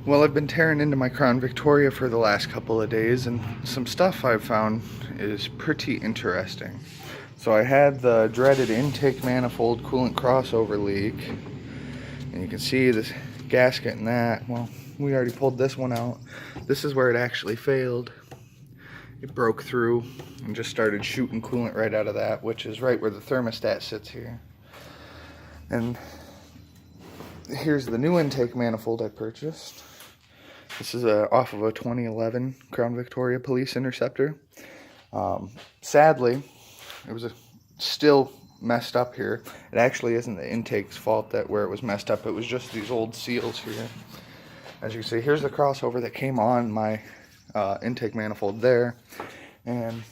Well, I've been tearing into my Crown Victoria for the last couple of days, and some stuff I've found is pretty interesting. So I had the dreaded intake manifold coolant crossover leak, and you can see this gasket in that. Well, we already pulled this one out. This is where it actually failed. It broke through and just started shooting coolant right out of that, which is right where the thermostat sits here. And here's the new intake manifold I purchased. This is off of a 2011 Crown Victoria Police Interceptor. Sadly, it was still messed up here. It actually isn't the intake's fault that where it was messed up. It was just these old seals here. As you can see, here's the crossover that came on my intake manifold there. And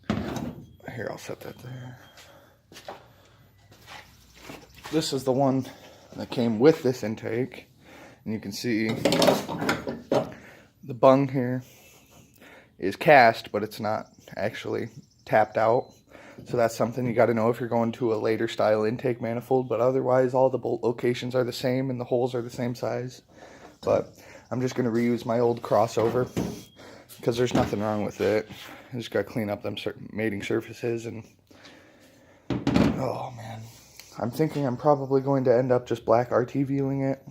here, I'll set that there. This is the one that came with this intake. And you can see the bung here is cast, but it's not actually tapped out. So that's something you got to know if you're going to a later style intake manifold. But otherwise, all the bolt locations are the same and the holes are the same size. But I'm just going to reuse my old crossover because there's nothing wrong with it. I just got to clean up them mating surfaces. And oh man, I'm thinking I'm probably going to end up just black RTV-ing it,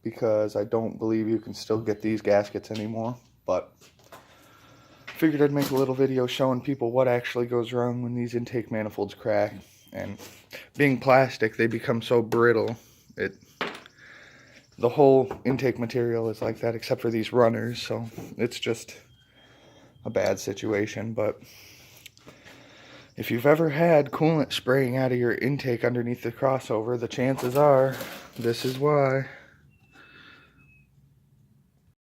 because I don't believe you can still get these gaskets anymore. But figured I'd make a little video showing people what actually goes wrong when these intake manifolds crack. And being plastic, they become so brittle. The whole intake material is like that except for these runners, so it's just a bad situation. But if you've ever had coolant spraying out of your intake underneath the crossover, the chances are this is why.